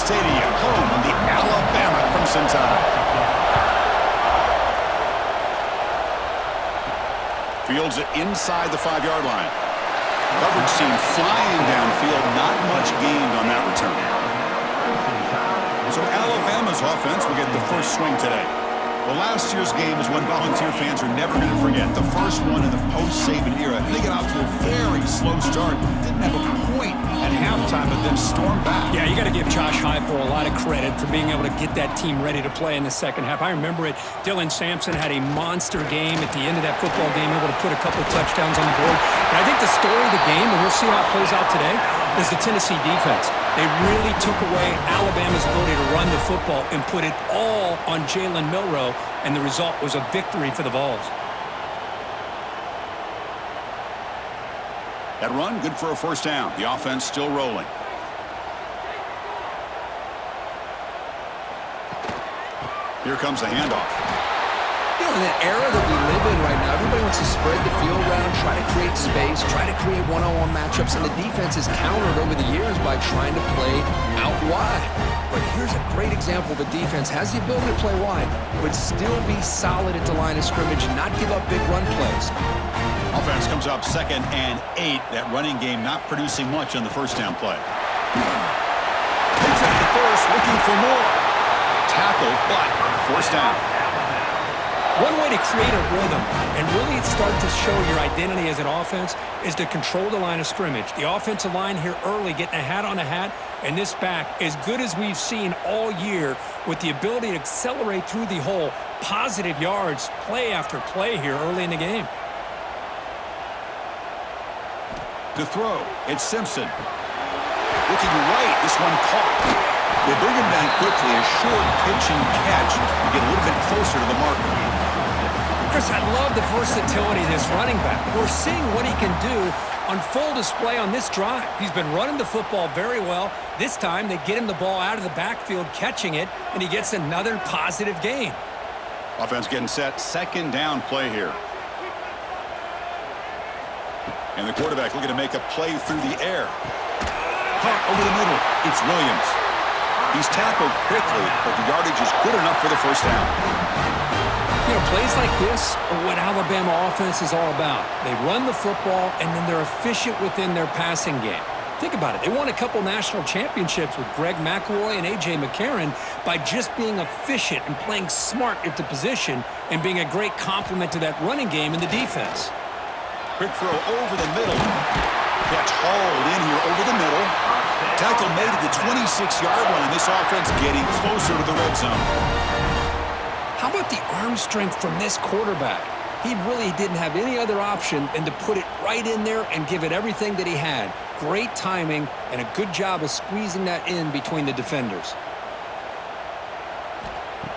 say to you, home of the Alabama Crimson Tide. Fields it inside the 5-yard line. Coverage team flying downfield, not much gained on that return. So Alabama's offense will get the first swing today. Well, last year's game is one Volunteer fans are never going to forget. The first one in the post-Saban era. They got off to a very slow start. Didn't have a point at halftime, but then stormed back. Yeah, you got to give Josh Heupel a lot of credit for being able to get that team ready to play in the second half. I remember it. Dylan Sampson had a monster game at the end of that football game, able to put a couple of touchdowns on the board. But I think the story of the game, and we'll see how it plays out today, is the Tennessee defense. They really took away Alabama's ability to run the football and put it all on Jalen Milroe, and the result was a victory for the Vols. That run, good for a first down. The offense still rolling. Here comes the handoff. You know, in the era that we live in right now, everybody wants to spread the field around, try to create space, try to create one-on-one matchups, and the defense is countered over the years by trying to play out wide. But here's a great example. The defense has the ability to play wide, but still be solid at the line of scrimmage and not give up big run plays. Offense comes up 2nd and 8. That running game not producing much on the first down play. Takes out the first, looking for more. Tackle, but first down. One way to create a rhythm and really start to show your identity as an offense is to control the line of scrimmage. The offensive line here early getting a hat on a hat, and this back, as good as we've seen all year, with the ability to accelerate through the hole, positive yards, play after play here early in the game. To throw, it's Simpson. Looking right, this one caught. They bring him down quickly, a short pitching catch to get a little bit closer to the marker. Chris, I love the versatility of this running back. We're seeing what he can do on full display on this drive. He's been running the football very well. This time, they get him the ball out of the backfield, catching it, and he gets another positive gain. Offense getting set, second down play here. And the quarterback looking to make a play through the air. Caught over the middle, it's Williams. He's tackled quickly, but the yardage is good enough for the first down. You know, plays like this are what Alabama offense is all about. They run the football, and then they're efficient within their passing game. Think about it. They won a couple national championships with Greg McElroy and A.J. McCarron by just being efficient and playing smart at the position and being a great complement to that running game in the defense. Quick throw over the middle. Catch hauled in here over the middle. Tackle made at the 26-yard line. This offense getting closer to the red zone. How about the arm strength from this quarterback? He really didn't have any other option than to put it right in there and give it everything that he had. Great timing and a good job of squeezing that in between the defenders.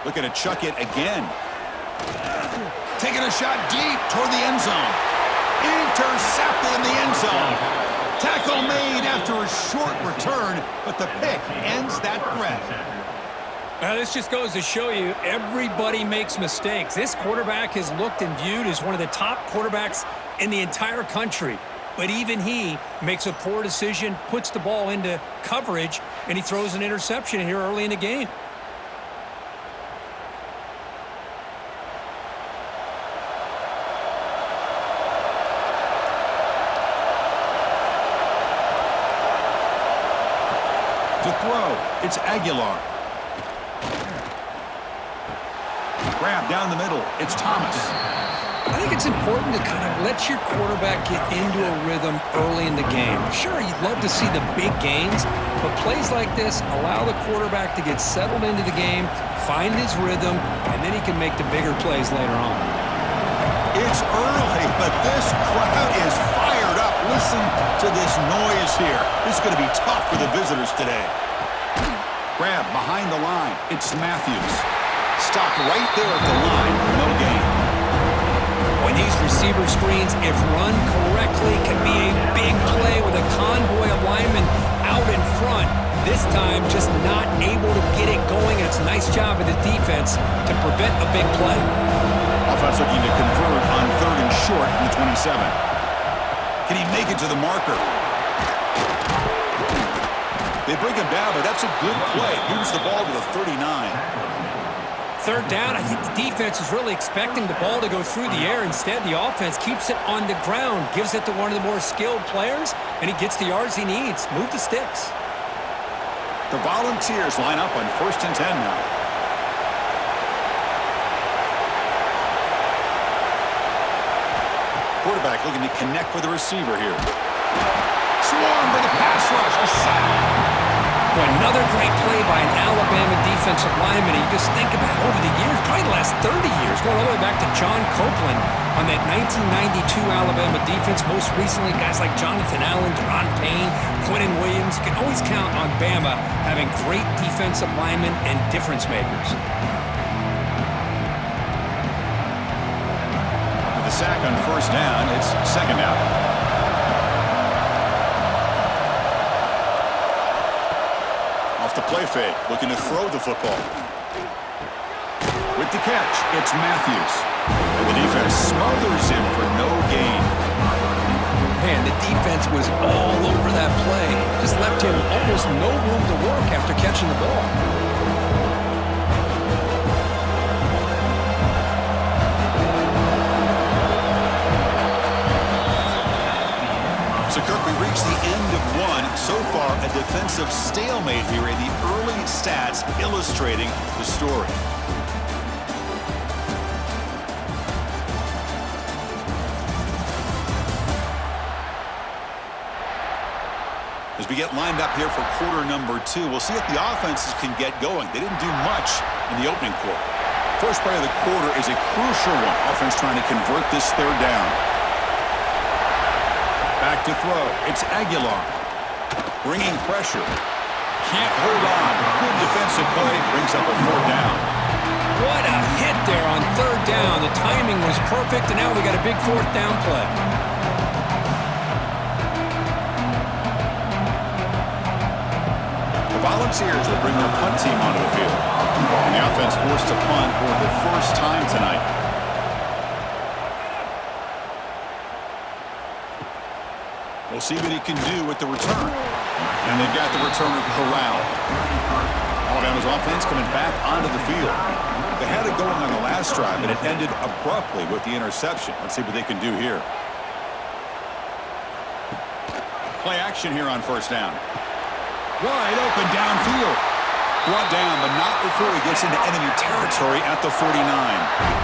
Looking to chuck it again. Taking a shot deep toward the end zone. Intercepted in the end zone. Tackle made after a short return, but the pick ends that threat. Now, this just goes to show you everybody makes mistakes. This quarterback is looked and viewed as one of the top quarterbacks in the entire country. But even he makes a poor decision, puts the ball into coverage, and he throws an interception here early in the game. To throw, it's Aguilar. Grab down the middle, it's Thomas. I think it's important to kind of let your quarterback get into a rhythm early in the game. Sure, you'd love to see the big gains, but plays like this allow the quarterback to get settled into the game, find his rhythm, and then he can make the bigger plays later on. It's early, but this crowd is fired up. Listen to this noise here. This is going to be tough for the visitors today. Grab behind the line. It's Matthews. Stopped right there at the line. No gain. When these receiver screens, if run correctly, can be a big play with a convoy of linemen out in front. This time, just not able to get it going. And it's a nice job of the defense to prevent a big play. Offense looking to convert on 3rd and short from the 27. Can he make it to the marker? They bring him down, but that's a good play. Moves the ball to the 39. Third down, I think the defense is really expecting the ball to go through the air. Instead, the offense keeps it on the ground, gives it to one of the more skilled players, and he gets the yards he needs. Move the sticks. The Volunteers line up on 1st and 10 now. Quarterback looking to connect with the receiver here. Swarmed by the pass rush. A sack. Boy, another great play by an Alabama defensive lineman. You just think about over the years, probably the last 30 years, going all the way back to John Copeland on that 1992 Alabama defense. Most recently, guys like Jonathan Allen, Deron Payne, Quinnen Williams. You can always count on Bama having great defensive linemen and difference makers. After the sack on 1st down, it's 2nd down. Off the play fake, looking to throw the football. With the catch, it's Matthews. And the defense smothers him for no gain. Man, the defense was all over that play. Just left him almost no room to work after catching the ball. So, Kirk, we reached the end of one. So far, a defensive stalemate here in the early stats illustrating the story. As we get lined up here for quarter number 2, we'll see if the offenses can get going. They didn't do much in the opening quarter. First play of the quarter is a crucial one. Offense trying to convert this 3rd down. Back to throw. It's Aguilar. Bringing pressure. Can't hold on. Good defensive play. Brings up a 4th down. What a hit there on 3rd down. The timing was perfect, and now we got a big 4th down play. The Volunteers will bring their punt team onto the field. And the offense forced to punt for the first time tonight. We'll see what he can do with the return. And they've got the returner corralled. Alabama's offense coming back onto the field. They had it going on the last drive, but it ended abruptly with the interception. Let's see what they can do here. Play action here on 1st down. Wide open downfield. Brought down, but not before he gets into enemy territory at the 49.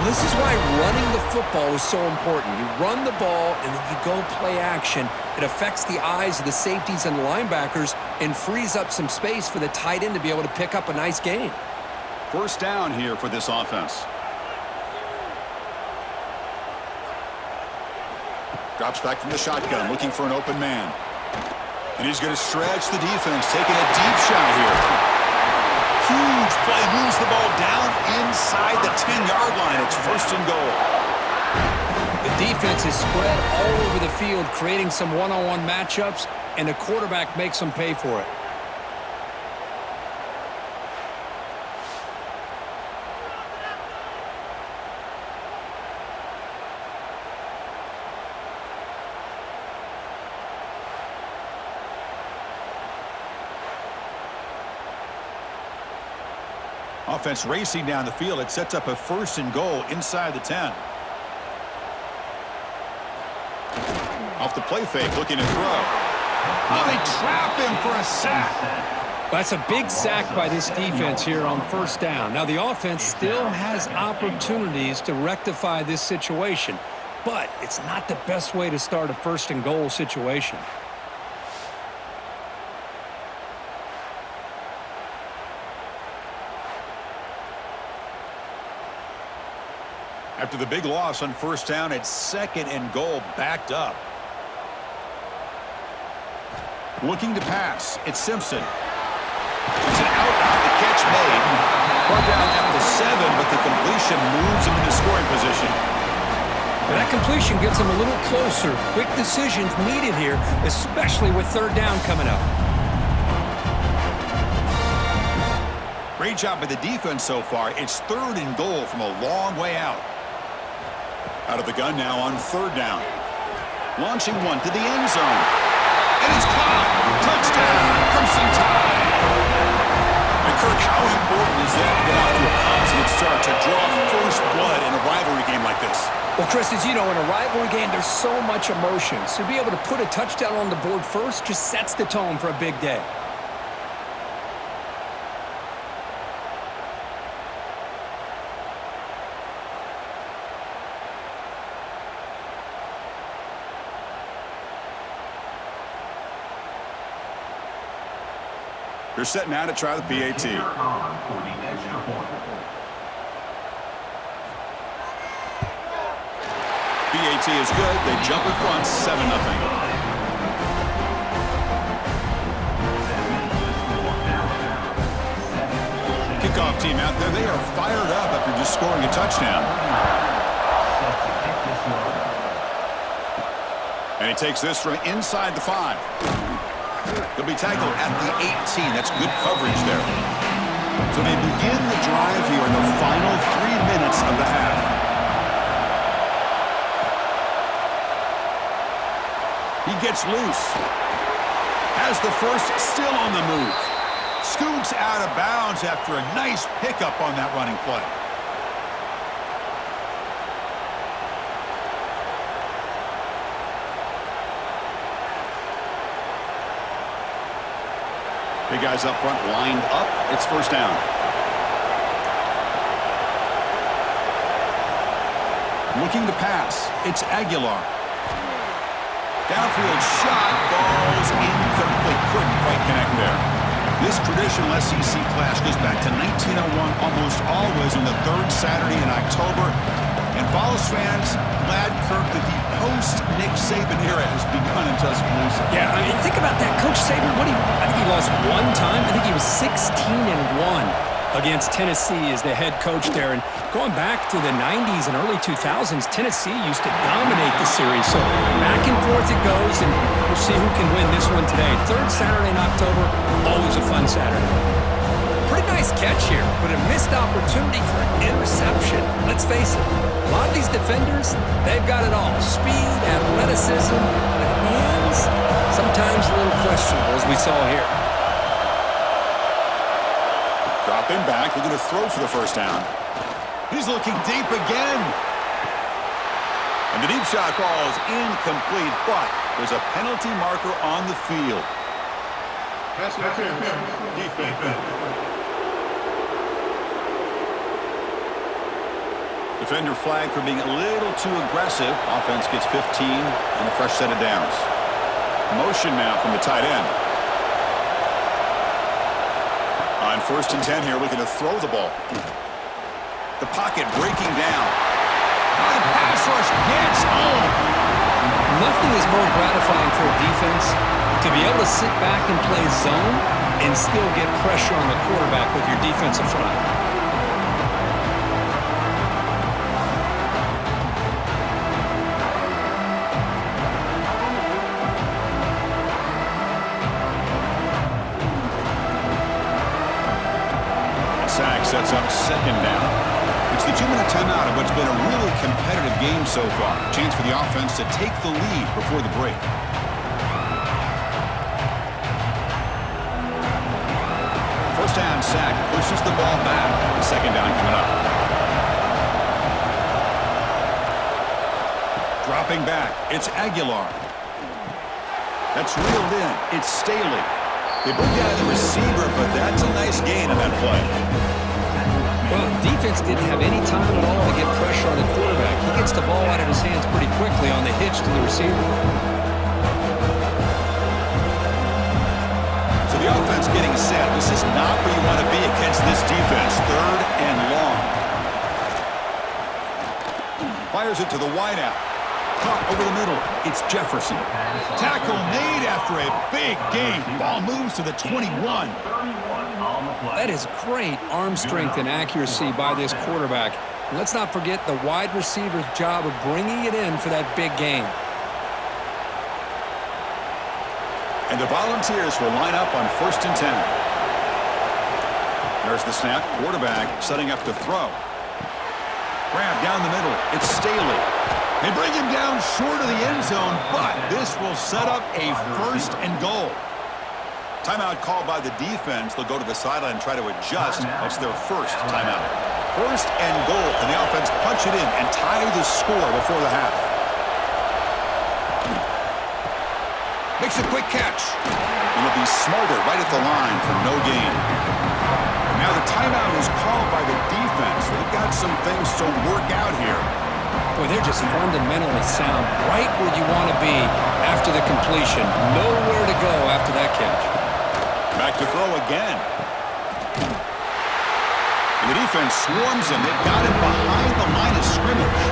This is why running the football is so important. You run the ball, and then you go play action. It affects the eyes of the safeties and linebackers and frees up some space for the tight end to be able to pick up a nice gain. 1st down here for this offense. Drops back from the shotgun, looking for an open man. And he's going to stretch the defense, taking a deep shot here. Huge play, moves the ball down inside the 10-yard line. It's 1st and goal. The defense is spread all over the field, creating some one-on-one matchups, and the quarterback makes them pay for it. Offense racing down the field. It sets up a 1st and goal inside the 10. Off the play fake, looking to throw. Oh, they trap him for a sack. That's a big sack by this defense here on 1st down. Now, the offense still has opportunities to rectify this situation, but it's not the best way to start a 1st and goal situation. After the big loss on 1st down, it's 2nd and goal, backed up. Looking to pass, it's Simpson. It's an out, the catch made. Brought down at the 7, but the completion moves him into scoring position. But that completion gets him a little closer. Quick decisions needed here, especially with 3rd down coming up. Great job by the defense so far. It's 3rd and goal from a long way out. Out of the gun now on 3rd down. Launching one to the end zone. And it's caught. Touchdown, Crimson Tide. And Kirk, how important is that to get off to a positive start to draw first blood in a rivalry game like this? Well, Chris, as you know, in a rivalry game, there's so much emotion. So to be able to put a touchdown on the board first just sets the tone for a big day. They're set now to try the PAT. PAT is good. They jump in front, 7-0. Kickoff team out there. They are fired up after just scoring a touchdown. And he takes this from inside the 5. They'll be tackled at the 18. That's good coverage there. So they begin the drive here in the final 3 minutes of the half. He gets loose. Has the first, still on the move. Scoots out of bounds after a nice pickup on that running play. Big guys up front, lined up. It's first down. Looking to pass. It's Aguilar. Downfield shot falls incomplete. Couldn't quite connect there. This traditional SEC clash goes back to 1901, almost always on the third Saturday in October. And Vols fans glad, Kirk, that the post-Nick Saban era has begun in Tuscaloosa. Yeah, I mean, think about that. Coach Saban, I think he lost one time. I think he was 16-1 against Tennessee as the head coach there. And going back to the 90s and early 2000s, Tennessee used to dominate the series. So back and forth it goes, and we'll see who can win this one today. Third Saturday in October, always a fun Saturday. Pretty nice catch here, but a missed opportunity for an interception. Let's face it, a lot of these defenders, they've got it all. Speed, athleticism, but hands, sometimes a little questionable, as we saw here. Dropping back, looking to throw for the first down. He's looking deep again. And the deep shot falls incomplete, but there's a penalty marker on the field. Pass interference, defense. Defender flag for being a little too aggressive. Offense gets 15 and a fresh set of downs. Motion now from the tight end. On 1st and 10 here, looking to throw the ball. The pocket breaking down. And the pass rush gets home. Nothing is more gratifying for a defense to be able to sit back and play zone and still get pressure on the quarterback with your defensive front. Sack sets up 2nd down. It's the 2-minute timeout of what's been a really competitive game so far. Chance for the offense to take the lead before the break. First down sack pushes the ball back. 2nd down coming up. Dropping back. It's Aguilar. That's reeled in. It's Staley. They bring down the receiver, but that's a nice gain on that play. Well, the defense didn't have any time at all to get pressure on the quarterback. He gets the ball out of his hands pretty quickly on the hitch to the receiver. So the offense getting set. This is not where you want to be against this defense. 3rd and long. Fires it to the wideout. Caught over the middle. It's Jefferson. Tackle made after a big gain. Ball moves to the 21. That is great arm strength and accuracy by this quarterback. And let's not forget the wide receiver's job of bringing it in for that big gain. And the Volunteers will line up on 1st and 10. There's the snap. Quarterback setting up to throw. Grab down the middle. It's Staley. They bring him down short of the end zone, but this will set up a 1st and goal. Timeout called by the defense. They'll go to the sideline and try to adjust. That's their first timeout. First and goal. Can the offense punch it in and tie the score before the half? Makes a quick catch. And he'll be smothered right at the line for no gain. And now the timeout is called by the defense. They've got some things to work out here. Boy, they're just fundamentally sound, right where you want to be after the completion. Nowhere to go after that catch. Back to throw again. And the defense swarms him. They've got him behind the line of scrimmage.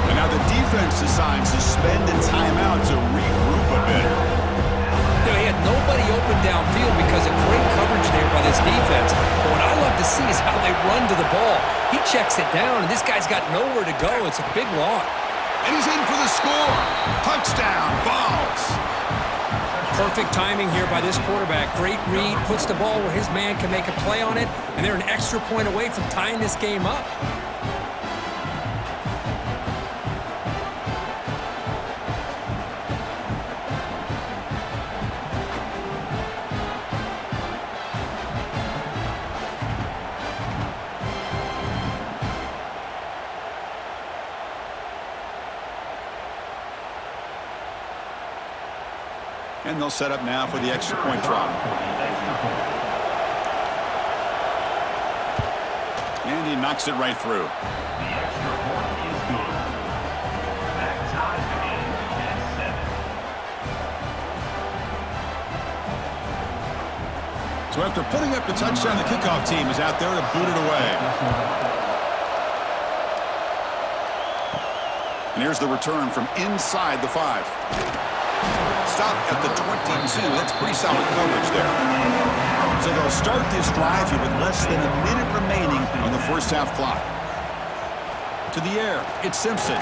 And now the defense decides to spend a timeout to regroup a bit. You know, he had nobody open downfield because of great coverage there by this defense. But what I love to see is how they run to the ball. He checks it down, and this guy's got nowhere to go. It's a big loss. And he's in for the score. Touchdown, Vols. Perfect timing here by this quarterback. Great read, puts the ball where his man can make a play on it, and they're an extra point away from tying this game up. And they'll set up now for the extra point try. And he knocks it right through. So after putting up the touchdown, the kickoff team is out there to boot it away. And here's the return from inside the 5. Stop at the 22. That's pretty solid coverage there. So they'll start this drive here with less than a minute remaining on the first half clock. To the air, it's Simpson.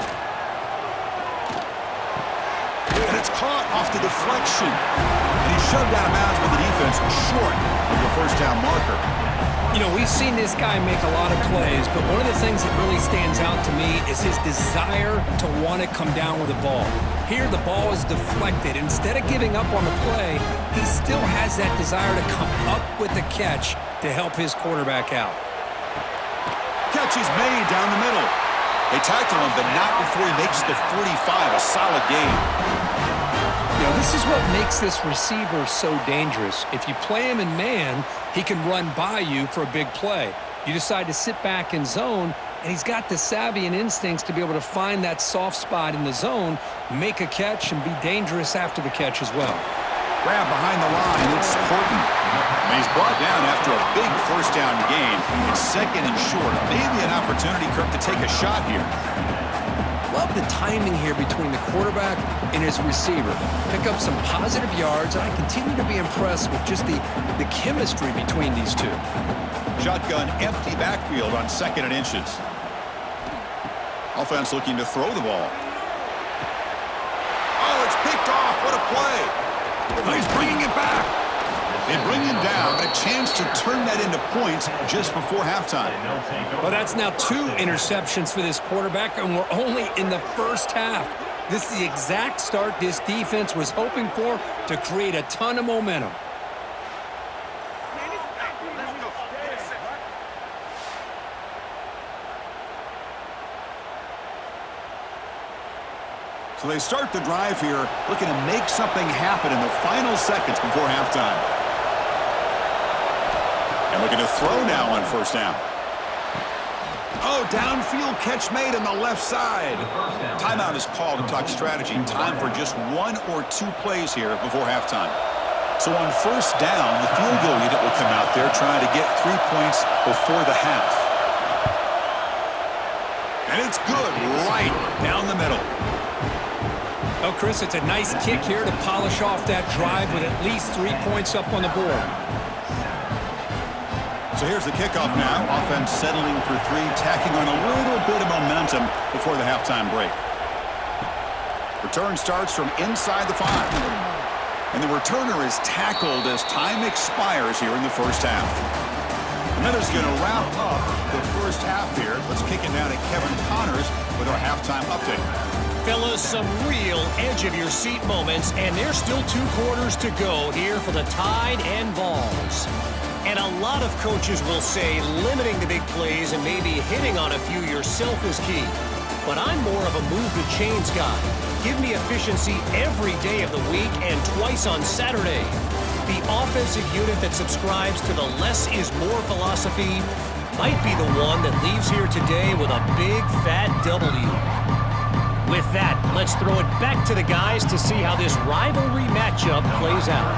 And it's caught off the deflection. And he's shoved out of bounds by the defense short of the first down marker. You know, we've seen this guy make a lot of plays, but one of the things that really stands out to me is his desire to want to come down with the ball. Here, the ball is deflected. Instead of giving up on the play, he still has that desire to come up with the catch to help his quarterback out. Catch is made down the middle. They tackle him, but not before he makes the 45, a solid gain. You know, this is what makes this receiver so dangerous. If you play him in man, he can run by you for a big play. You decide to sit back in zone, and he's got the savvy and instincts to be able to find that soft spot in the zone, make a catch, and be dangerous after the catch as well. Grab behind the line, it's Horton. And he's brought down after a big first down gain. It's second and short. Maybe an opportunity, Kirk, to take a shot here. Love the timing here between the quarterback and his receiver. Pick up some positive yards, and I continue to be impressed with just the chemistry between these two. Shotgun, empty backfield on second and inches. Offense looking to throw the ball. Oh, it's picked off. What a play. Oh, he's bringing it back. They bring him down, but a chance to turn that into points just before halftime. Well, that's now 2 interceptions for this quarterback, and we're only in the first half. This is the exact start this defense was hoping for to create a ton of momentum. So they start the drive here, looking to make something happen in the final seconds before halftime. And looking to throw now on first down. Oh, downfield catch made on the left side. Timeout is called to talk strategy. Time for just 1 or 2 plays here before halftime. So on first down, the field goal unit will come out there trying to get 3 points before the half. And it's good right down the middle. Oh, Chris, it's a nice kick here to polish off that drive with at least 3 points up on the board. So here's the kickoff now. Offense settling for 3, tacking on a little bit of momentum before the halftime break. Return starts from inside the 5. And the returner is tackled as time expires here in the first half. And that is going to wrap up the first half here. Let's kick it down to Kevin Connors with our halftime update. Fellas, some real edge-of-your-seat moments, and there's still 2 quarters to go here for the Tide and Vols. And a lot of coaches will say limiting the big plays and maybe hitting on a few yourself is key. But I'm more of a move the chains guy. Give me efficiency every day of the week and twice on Saturday. The offensive unit that subscribes to the less is more philosophy might be the one that leaves here today with a big fat W. With that, let's throw it back to the guys to see how this rivalry matchup plays out.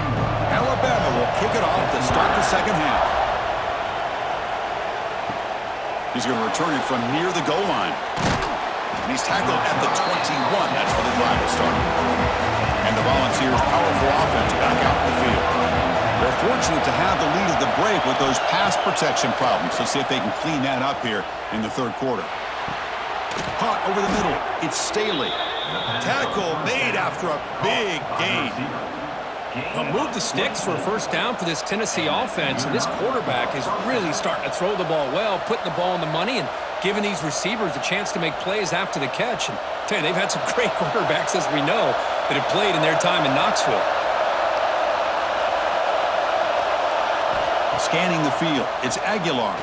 Alabama will kick it off to start the second half. He's going to return it from near the goal line. And he's tackled at the 21. That's where the drive will start. And the Volunteers' powerful offense back out in the field. They're fortunate to have the lead at the break with those pass protection problems. Let's see if they can clean that up here in the third quarter. Caught over the middle. It's Staley. Tackle made after a big gain. Move the sticks for a first down for this Tennessee offense, and this quarterback is really starting to throw the ball well, putting the ball in the money, and giving these receivers a chance to make plays after the catch. And I tell you, they've had some great quarterbacks, as we know, that have played in their time in Knoxville. Scanning the field. It's Aguilar.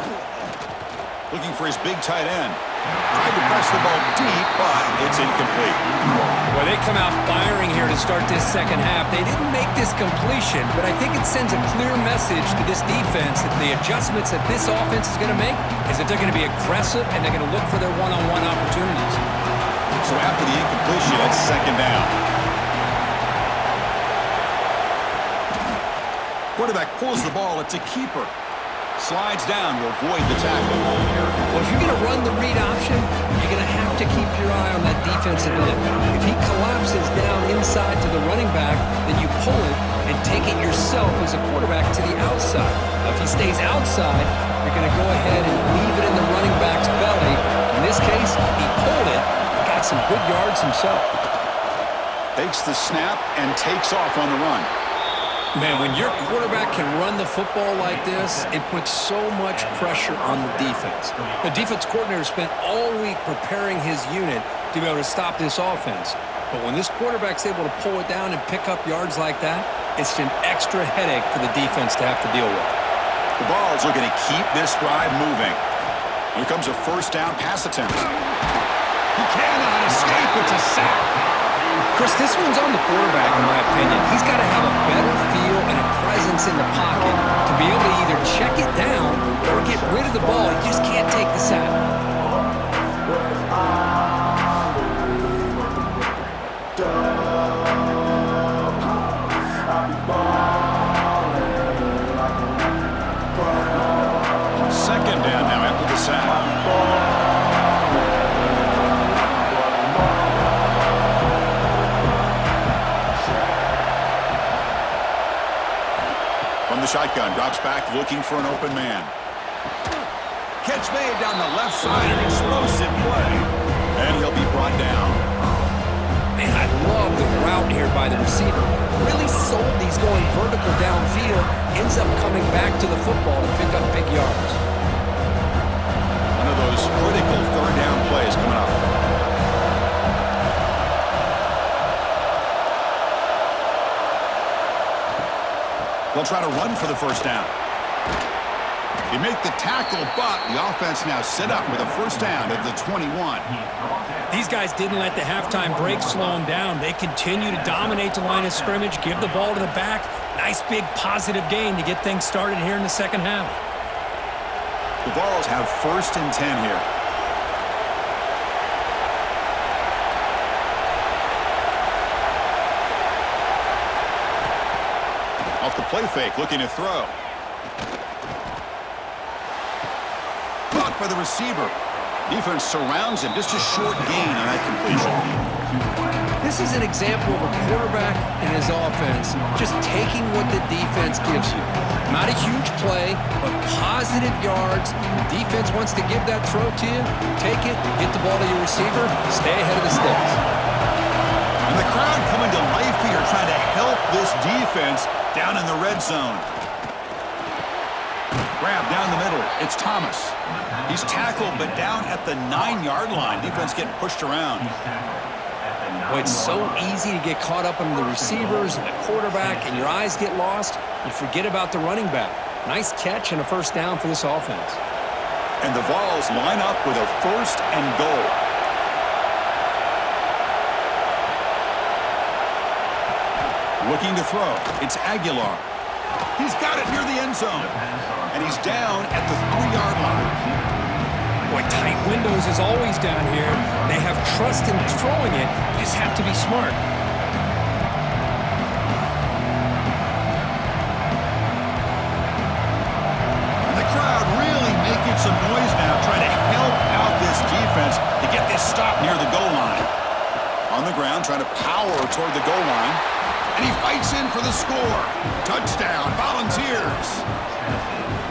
Looking for his big tight end. Tried to press the ball deep, but it's incomplete. Well, they come out firing here to start this second half. They didn't make this completion, but I think it sends a clear message to this defense that the adjustments that this offense is going to make is that they're going to be aggressive and they're going to look for their one-on-one opportunities. So after the incompletion, it's second down. Quarterback pulls the ball. It's a keeper. Slides down to avoid the tackle. Well, if you're going to run the read option, you're going to have to keep your eye on that defensive end. If he collapses down inside to the running back, then you pull it and take it yourself as a quarterback to the outside. Now, if he stays outside, you're going to go ahead and leave it in the running back's belly. In this case, he pulled it and got some good yards himself. Takes the snap and takes off on the run. Man, when your quarterback can run the football like this, it puts so much pressure on the defense. The defense coordinator spent all week preparing his unit to be able to stop this offense. But when this quarterback's able to pull it down and pick up yards like that, it's an extra headache for the defense to have to deal with. The Vols are going to keep this drive moving. Here comes a first down pass attempt. He cannot escape. It's a sack. Chris, this one's on the quarterback, in my opinion. He's got to have a better feel and a presence in the pocket to be able to either check it down or get rid of the ball. He just can't take the sack. Second down now after the sack. From the shotgun, drops back, looking for an open man. Catch made down the left side, an explosive play. And he'll be brought down. Man, I love the route here by the receiver. Really sold these going vertical downfield. Ends up coming back to the football to pick up big yards. One of those critical third down plays coming up. They'll try to run for the first down. They make the tackle, but the offense now set up with a first down at the 21. These guys didn't let the halftime break slow them down. They continue to dominate the line of scrimmage, give the ball to the back. Nice big positive gain to get things started here in the second half. The Vols have first and 10 here. Off the play fake, looking to throw. Caught by the receiver. Defense surrounds him. Just a short gain on that completion. This is an example of a quarterback and his offense just taking what the defense gives you. Not a huge play, but positive yards. The defense wants to give that throw to you. Take it, get the ball to your receiver, stay ahead of the sticks. And the crowd coming to life here, trying to help this defense down in the red zone. Grab down the middle. It's Thomas. He's tackled, but down at the 9-yard line. Defense getting pushed around. Well, it's so easy to get caught up in the receivers and the quarterback, and your eyes get lost. You forget about the running back. Nice catch and a first down for this offense. And the Vols line up with a 1st and goal. Looking to throw. It's Aguilar. He's got it near the end zone. And he's down at the 3-yard line. Boy, tight windows is always down here. They have trust in throwing it. You just have to be smart. And the crowd really making some noise now, trying to help out this defense to get this stop near the goal line. On the ground, trying to power toward the goal line. And he fights in for the score. Touchdown, Volunteers.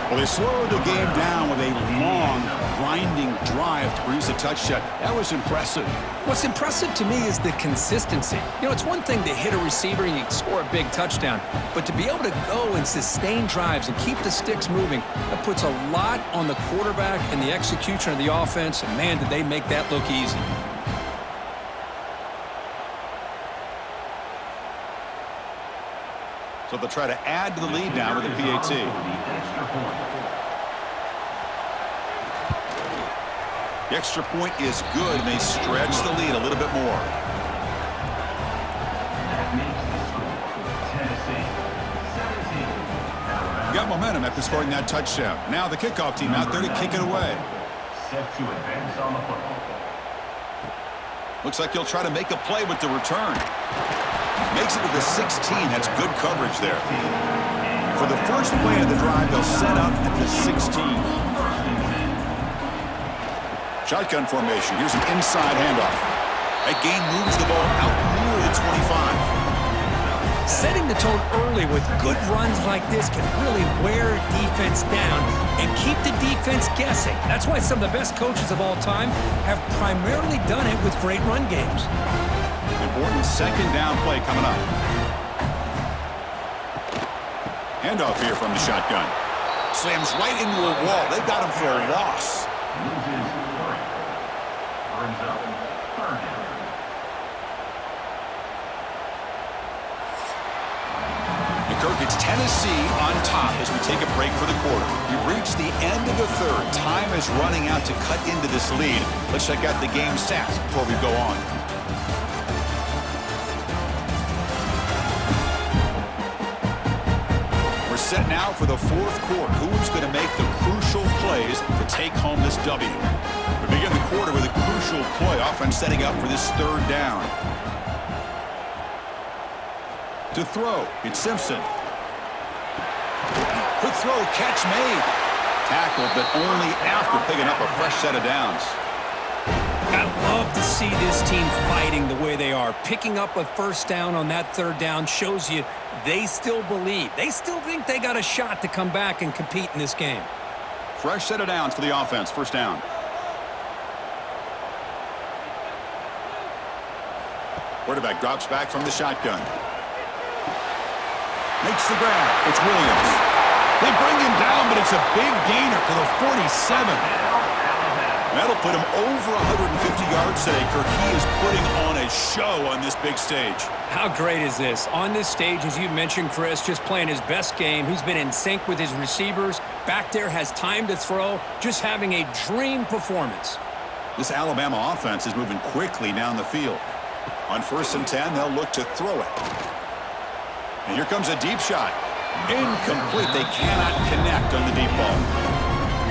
Well, they slowed the game down with a long, grinding drive to produce a touchdown. That was impressive. What's impressive to me is the consistency. You know, it's one thing to hit a receiver and you score a big touchdown, but to be able to go and sustain drives and keep the sticks moving, that puts a lot on the quarterback and the execution of the offense, and man, did they make that look easy. So they'll try to add to the lead now with a PAT. The extra point is good, and they stretch the lead a little bit more. Got momentum after scoring that touchdown. Now the kickoff team out there to kick it away. Set to advance on the football. Looks like he'll try to make a play with the return. Makes it to the 16. That's good coverage there. For the first play of the drive, they'll set up at the 16. Shotgun formation. Here's an inside handoff. That gain moves the ball out near the 25. Setting the tone early with good runs like this can really wear a defense down and keep the defense guessing. That's why some of the best coaches of all time have primarily done it with great run games. Important 2nd down play coming up. Handoff here from the shotgun. Slams right into a wall. They got him for a loss. Brings up 3rd down. Kirk, it's Tennessee on top as we take a break for the quarter. We've reached the end of the 3rd. Time is running out to cut into this lead. Let's check out the game stats before we go on. We're set now for the 4th quarter. Who's going to make the crucial plays to take home this W? We begin the quarter with a crucial play. Offense setting up for this 3rd down. To throw, it's Simpson. Quick throw, catch made. Tackled, but only after picking up a fresh set of downs. I love to see this team fighting the way they are. Picking up a first down on that 3rd down shows you they still believe. They still think they got a shot to come back and compete in this game. Fresh set of downs for the offense, 1st down. Quarterback drops back from the shotgun. Makes the grab. It's Williams. They bring him down, but it's a big gainer to the 47. That'll put him over 150 yards today, Kirk. He is putting on a show on this big stage. How great is this? On this stage, as you mentioned, Chris, just playing his best game. He's been in sync with his receivers. Back there, has time to throw. Just having a dream performance. This Alabama offense is moving quickly down the field. On 1st and 10, they'll look to throw it. And here comes a deep shot. Incomplete. They cannot connect on the deep ball.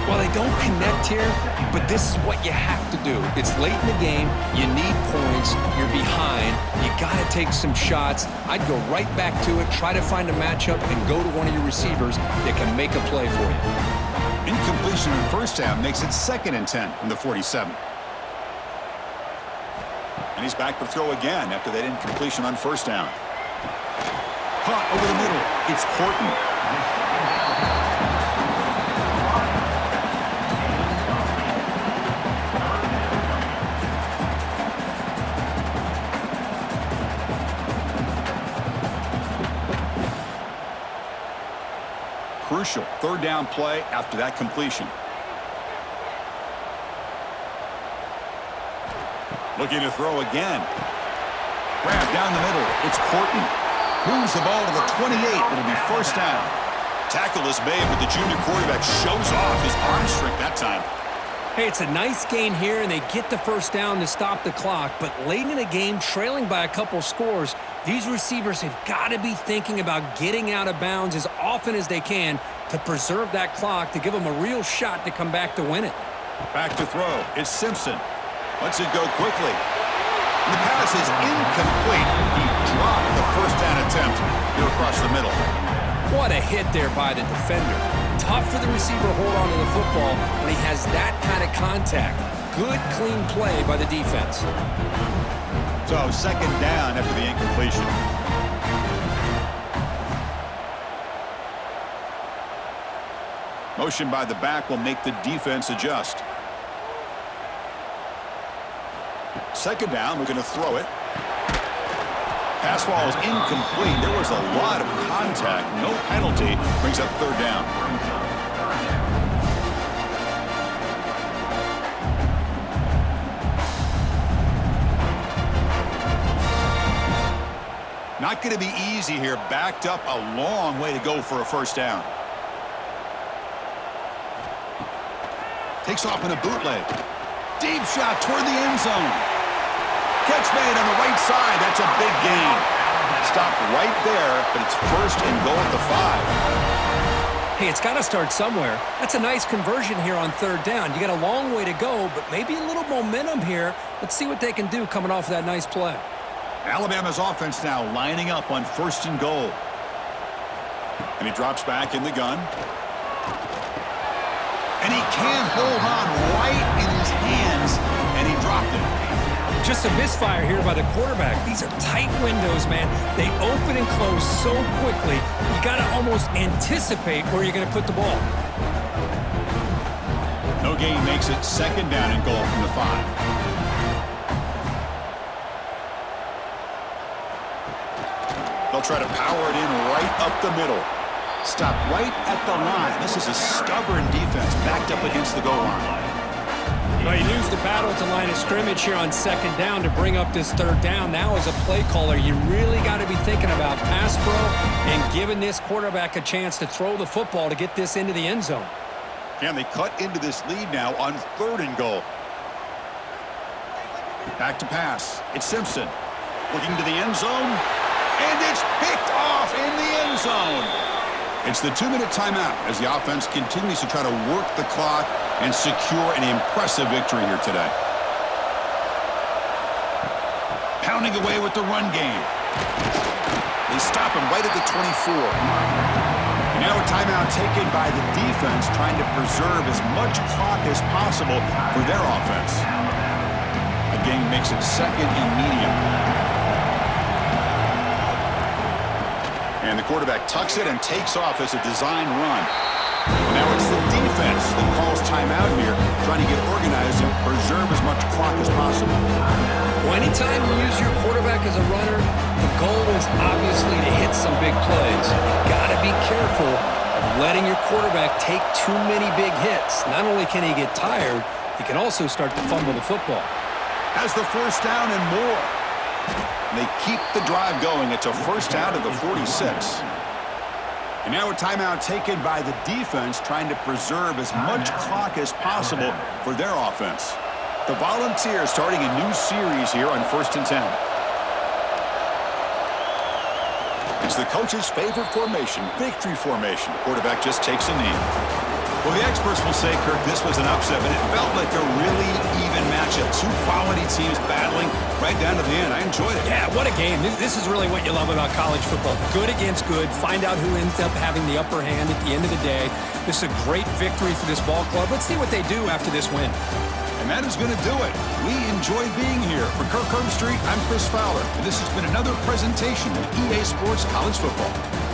Well, they don't connect here, but this is what you have to do. It's late in the game. You need points. You're behind. You got to take some shots. I'd go right back to it, try to find a matchup, and go to one of your receivers that can make a play for you. Incompletion in 1st half makes it 2nd and 10 from the 47. And he's back to throw again after that incompletion on 1st down. Caught over the middle. It's Horton. Crucial 3rd down play after that completion. Looking to throw again. Grab down the middle. It's Horton. Moves the ball to the 28. It'll be first down. Tackle is made, but the junior quarterback shows off his arm strength that time. Hey, it's a nice gain here, and they get the first down to stop the clock. But late in the game, trailing by a couple scores, these receivers have got to be thinking about getting out of bounds as often as they can to preserve that clock, to give them a real shot to come back to win it. Back to throw. It's Simpson. Lets it go quickly. The pass is incomplete. He dropped the first down attempt here across the middle. What a hit there by the defender. Tough for the receiver to hold on to the football when he has that kind of contact. Good, clean play by the defense. So second down after the incompletion. Motion by the back will make the defense adjust. Second down, we're going to throw it. Pass ball is incomplete. There was a lot of contact. No penalty. Brings up third down. Not going to be easy here. Backed up a long way to go for a first down. Takes off in a bootleg. Deep shot toward the end zone. Catch made on the right side. That's a big gain. Stopped right there, but it's first and goal at the 5. Hey, it's got to start somewhere. That's a nice conversion here on third down. You got a long way to go, but maybe a little momentum here. Let's see what they can do coming off that nice play. Alabama's offense now lining up on first and goal. And he drops back in the gun. And he can't hold on right in his hands, and he dropped it. Just a misfire here by the quarterback. These are tight windows, man. They open and close so quickly. You got to almost anticipate where you're going to put the ball. No gain makes it second down and goal from the 5. They'll try to power it in right up the middle. Stop right at the line. This is a stubborn defense backed up against the goal line. Well, you lose the battle at the line of scrimmage here on second down to bring up this third down. Now as a play caller, you really got to be thinking about pass pro and giving this quarterback a chance to throw the football to get this into the end zone. Can they cut into this lead now on third and goal? Back to pass. It's Simpson. Looking to the end zone. And it's picked off in the end zone. It's the 2-minute timeout as the offense continues to try to work the clock and secure an impressive victory here today. Pounding away with the run game. They stop him right at the 24. And now a timeout taken by the defense trying to preserve as much clock as possible for their offense. The game makes it second and medium. And the quarterback tucks it and takes off as a design run. And now it's the defense that calls timeout here, trying to get organized and preserve as much clock as possible. Well, anytime you use your quarterback as a runner, the goal is obviously to hit some big plays. You got to be careful of letting your quarterback take too many big hits. Not only can he get tired, he can also start to fumble the football. Has the first down and more. They keep the drive going. It's a first down to the 46. And now a timeout taken by the defense trying to preserve as much clock as possible for their offense. The Volunteers starting a new series here on 1st and 10. It's the coach's favorite formation, victory formation. Quarterback just takes a knee. Well, the experts will say, Kirk, this was an upset, but it felt like a really even matchup. Two quality teams battling right down to the end. I enjoyed it. Yeah, what a game. This is really what you love about college football. Good against good. Find out who ends up having the upper hand at the end of the day. This is a great victory for this ball club. Let's see what they do after this win. And that is going to do it. We enjoyed being here. For Kirk Herbstreit, I'm Chris Fowler. And this has been another presentation of EA Sports College Football.